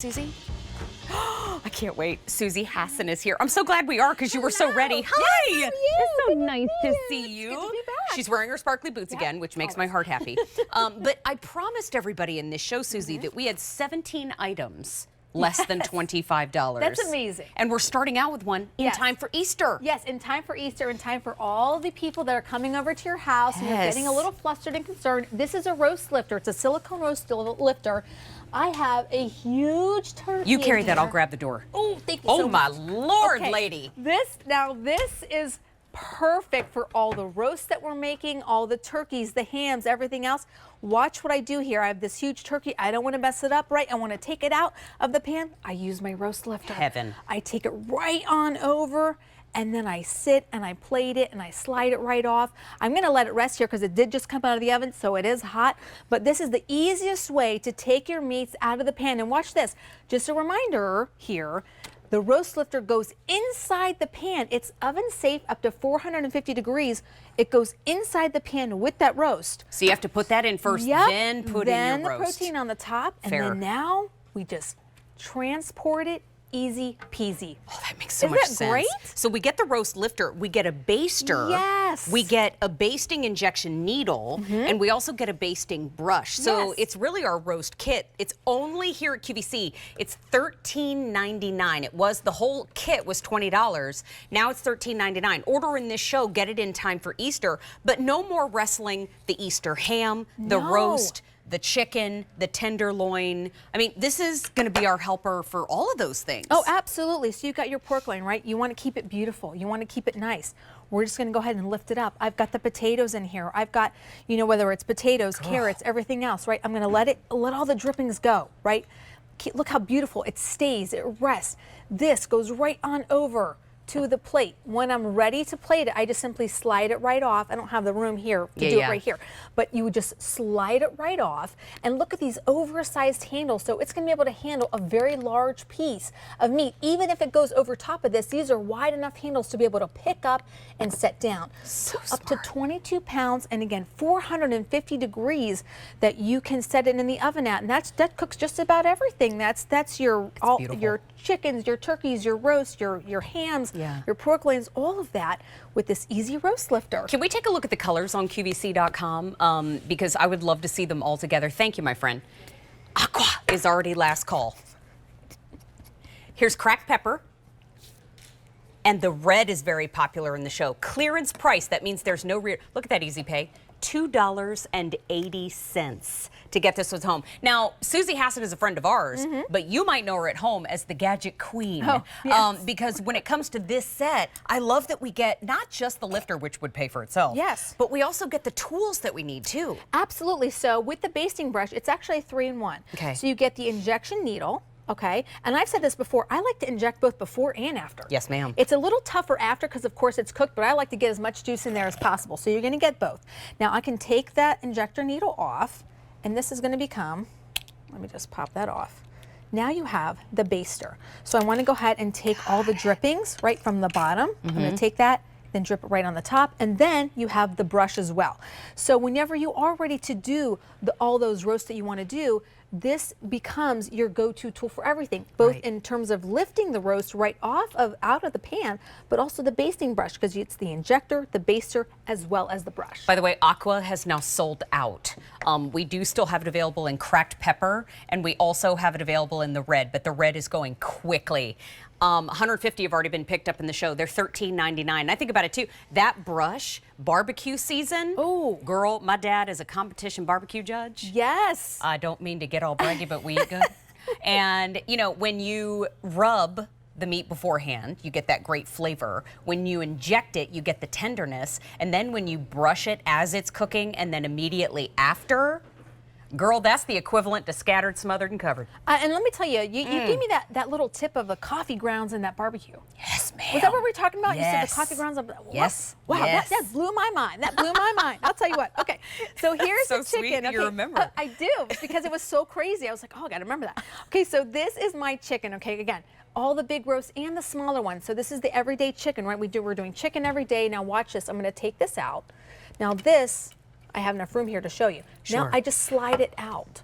Susie? I can't wait. Susie Hassan is here. I'm so glad we are because you were so ready. Hi! Yes, It's so nice to see It's you. good to be back. She's wearing her sparkly boots again, which makes my heart happy. But I promised everybody in this show, Susie, that we had 17 items less than $25. That's amazing. And we're starting out with one in time for Easter. Yes, in time for Easter, in time for all the people that are coming over to your house and you're getting a little flustered and concerned. This is a roast lifter. It's a silicone roast lifter. I have a huge turkey. You carry in that, here. I'll grab the door. Oh, thank you so Oh, my much. Lord, Okay, lady. This is perfect for all the roasts that we're making, all the turkeys, the hams, everything else. Watch what I do here. I have this huge turkey. I don't want to mess it up, right? I want to take it out of the pan. I use my roast lifter. Heaven. I take it right on over, and then I sit and I plate it and I slide it right off. I'm going to let it rest here because it did just come out of the oven, so it is hot. But this is the easiest way to take your meats out of the pan. And watch this. Just a reminder here. The roast lifter goes inside the pan. It's oven safe up to 450 degrees. It goes inside the pan with that roast. So you have to put that in first, then put in your roast. Then the protein on the top, and then now we just transport it. Easy peasy. Oh, that makes so much sense. Isn't that great? So we get the roast lifter, we get a baster. Yes. We get a basting injection needle, and we also get a basting brush. So it's really our roast kit. It's only here at QVC. It's $13.99. It was, the whole kit was $20. Now it's $13.99. Order in this show, get it in time for Easter, but no more wrestling the Easter ham, the roast, the chicken, the tenderloin. I mean, this is going to be our helper for all of those things. Oh, absolutely. So you got your pork loin, right? You want to keep it beautiful. You want to keep it nice. We're just going to go ahead and lift it up. I've got the potatoes in here. I've got, you know, whether it's potatoes, carrots, everything else, right? I'm going to let all the drippings go, right? Look how beautiful it stays. It rests. This goes right on over to the plate. When I'm ready to plate it, I just simply slide it right off. I don't have the room here to do it right here, but you would just slide it right off. And look at these oversized handles. So it's going to be able to handle a very large piece of meat. Even if it goes over top of this, these are wide enough handles to be able to pick up and set down. So up to 22 pounds, and again, 450 degrees that you can set it in the oven at. And that cooks just about everything. That's your chickens, your turkeys, your roast, your hams, your pork loins, all of that with this easy roast lifter. Can we take a look at the colors on QVC.com? Because I would love to see them all together. Thank you, my friend. Aqua is already last call. Here's cracked pepper. And the red is very popular in the show. Clearance price, that means there's no rear. Look at that easy pay. $2.80 to get this home. Now, Susie Hassan is a friend of ours, but you might know her at home as the Gadget Queen. Oh, yes. Because when it comes to this set, I love that we get not just the lifter, which would pay for itself, but we also get the tools that we need too. Absolutely. So with the basting brush, it's actually a 3-in-1. Okay. So you get the injection needle. Okay, and I've said this before, I like to inject both before and after. Yes, ma'am. It's a little tougher after because, of course, it's cooked, but I like to get as much juice in there as possible. So you're going to get both. Now, I can take that injector needle off, and this is going to become, let me just pop that off. Now you have the baster. So I want to go ahead and take all the drippings right from the bottom. I'm going to take that, then drip it right on the top, and then you have the brush as well. So whenever you are ready to do all those roasts that you want to do, this becomes your go-to tool for everything, both in terms of lifting the roast right out of the pan, but also the basting brush, because it's the injector, the baster, as well as the brush. By the way, Aqua has now sold out. We do still have it available in cracked pepper, and we also have it available in the red, but the red is going quickly. 150 have already been picked up in the show. They're $13.99. I think about it too. That brush, barbecue season. Oh, girl, my dad is a competition barbecue judge. Yes. I don't mean to get all braggy, but we eat good. And you know, when you rub the meat beforehand, you get that great flavor. When you inject it, you get the tenderness. And then when you brush it as it's cooking and then immediately after, girl, that's the equivalent to scattered, smothered, and covered. And let me tell you, you gave me that little tip of the coffee grounds in that barbecue. Yes, ma'am. Was that what we were talking about? Yes. You said the coffee grounds. Yes. Wow, yes. that blew my mind. That blew my mind. I'll tell you what. Okay, so here's so the chicken. Sweet that you remember. I do, because it was so crazy. I was like, oh, I got to remember that. Okay, so this is my chicken. Okay, again, all the big roasts and the smaller ones. So this is the everyday chicken, right? We're doing chicken every day. Now watch this. I'm going to take this out. Now this, I have enough room here to show you. Sure. Now I just slide it out.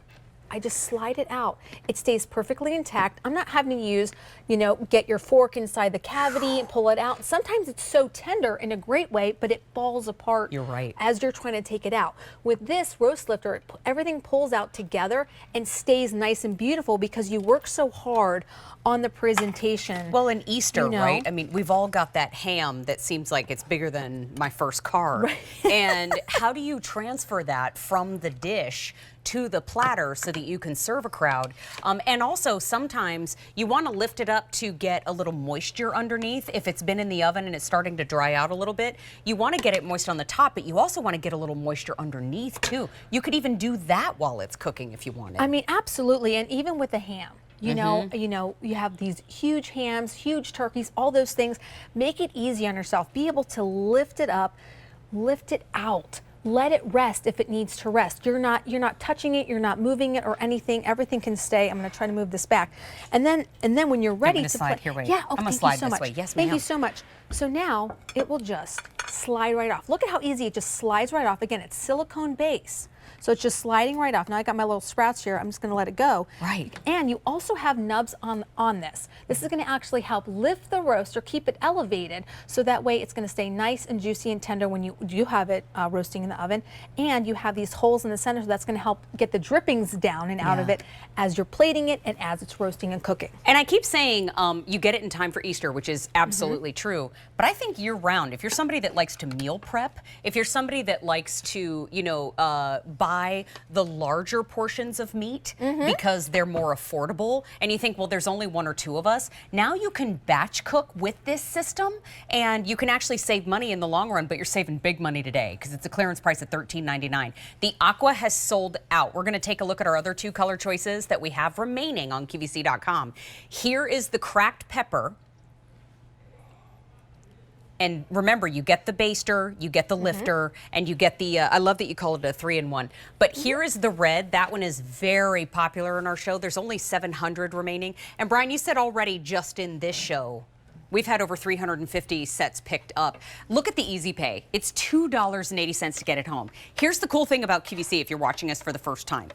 I just slide it out. It stays perfectly intact. I'm not having to use, you know, get your fork inside the cavity and pull it out. Sometimes it's so tender in a great way, but it falls apart. You're right. As you're trying to take it out. With this roast lifter, everything pulls out together and stays nice and beautiful because you work so hard on the presentation. Well, in Easter, you know? right? I mean, we've all got that ham that seems like it's bigger than my first car. Right. And how do you transfer that from the dish to the platter so that you can serve a crowd? And also, sometimes you want to lift it up to get a little moisture underneath. If it's been in the oven and it's starting to dry out a little bit, you want to get it moist on the top, but you also want to get a little moisture underneath too. You could even do that while it's cooking if you wanted. I mean, absolutely. And even with the ham. You know, you have these huge hams, huge turkeys, all those things. Make it easy on yourself. Be able to lift it up, lift it out. Let it rest if it needs to rest. You're not touching it, you're not moving it or anything. Everything can stay. I'm going to try to move this back. And then when you're ready to slide here, wait. Yeah, I'm going to slide this way. Yes, ma'am. Thank you so much. So now it will just slide right off. Look at how easy it just slides right off. Again, it's silicone base. So it's just sliding right off. Now I got my little sprouts here. I'm just going to let it go. Right. And you also have nubs on this. This is going to actually help lift the roast or keep it elevated, so that way it's going to stay nice and juicy and tender when you do have it roasting in the oven. And you have these holes in the center, so that's going to help get the drippings down and out of it as you're plating it and as it's roasting and cooking. And I keep saying you get it in time for Easter, which is absolutely true. But I think year round, if you're somebody that likes to meal prep, if you're somebody that likes to, you know, buy the larger portions of meat because they're more affordable, and you think, well, there's only one or two of us, now you can batch cook with this system, and you can actually save money in the long run, but you're saving big money today because it's a clearance price at $13.99. The aqua has sold out. We're going to take a look at our other two color choices that we have remaining on QVC.com. Here is the cracked pepper. And remember, you get the baster, you get the lifter, and you get the, I love that you call it a 3-in-1. But here is the red. That one is very popular in our show. There's only 700 remaining. And Brian, you said already just in this show, we've had over 350 sets picked up. Look at the Easy Pay. It's $2.80 to get it home. Here's the cool thing about QVC if you're watching us for the first time.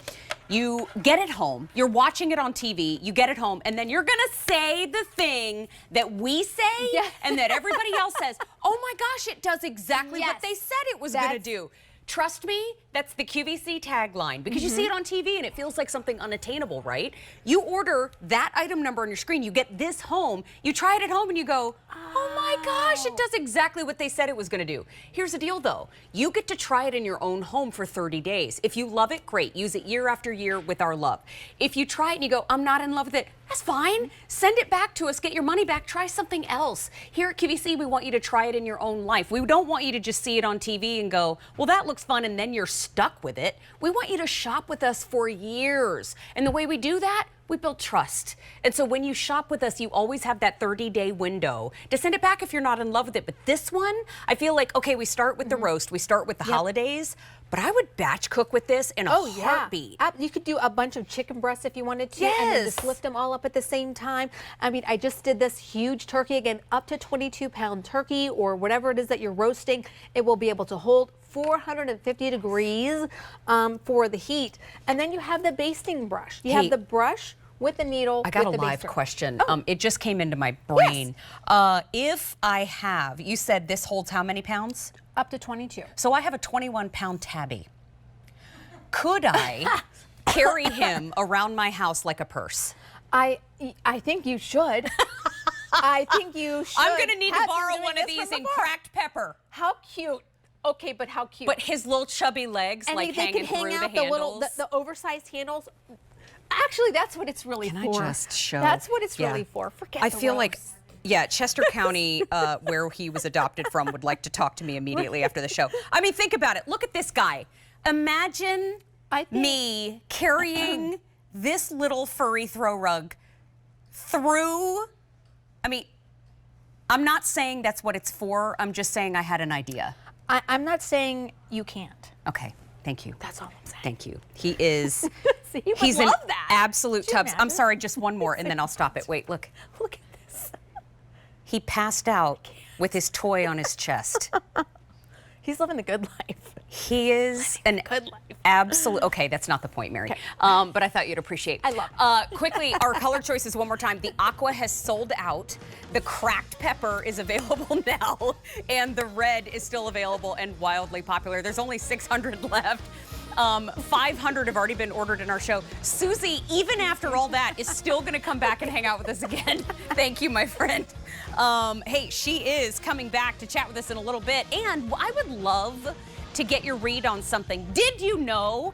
You get it home, you're watching it on TV, you get it home, and then you're gonna say the thing that we say and that everybody else says. Oh my gosh, it does exactly what they said it was gonna do. Trust me, that's the QVC tagline, because you see it on TV and it feels like something unattainable, right? You order that item number on your screen, you get this home, you try it at home and you go, oh my gosh, it does exactly what they said it was gonna do. Here's the deal though, you get to try it in your own home for 30 days. If you love it, great, use it year after year with our love. If you try it and you go, I'm not in love with it, that's fine. Send it back to us, get your money back, try something else. Here at QVC, we want you to try it in your own life. We don't want you to just see it on TV and go, well, that looks fun, and then you're stuck with it. We want you to shop with us for years. And the way we do that, we build trust. And so when you shop with us, you always have that 30-day window to send it back if you're not in love with it. But this one, I feel like, okay, we start with the roast, we start with the holidays, but I would batch cook with this in a heartbeat. You could do a bunch of chicken breasts if you wanted to, and then just lift them all up at the same time. I mean, I just did this huge turkey, again, up to 22-pound turkey or whatever it is that you're roasting. It will be able to hold 450 degrees for the heat. And then you have the basting brush. You have the brush with the needle. I got with a the live baster. question. It just came into my brain. If I have, you said this holds how many pounds? Up to 22. So I have a 21-pound tabby. Could I carry him around my house like a purse? I think you should. I think you should. I'm going to need to borrow one of these in cracked pepper. How cute. Okay, but how cute. But his little chubby legs, and like they hanging can hang through out the handles. The oversized handles. Actually, that's what it's really for. Can I just show? That's what it's really for. Forget I the feel roast. like, yeah, Chester County, where he was adopted from, would like to talk to me immediately after the show. I mean, think about it. Look at this guy. Imagine me carrying this little furry throw rug through, I mean, I'm not saying that's what it's for. I'm just saying I had an idea. I'm not saying you can't. Okay, thank you. That's all I'm saying. Thank you. He is, See, you he's would an love that. absolute Could you tubs. I'm imagine? sorry, just one more, and then I'll stop it. Wait, look. Look at this. He passed out with his toy on his chest. He's living the good life. He is an good life. absolute. Okay, that's not the point, Mary. Okay. But I thought you'd appreciate. I love Quickly, our color choices one more time. The aqua has sold out. The cracked pepper is available now, and the red is still available and wildly popular. There's only 600 left. 500 have already been ordered in our show. Susie, even after all that, is still going to come back and hang out with us again. Thank you, my friend. Hey, she is coming back to chat with us in a little bit, and I would love to get your read on something. Did you know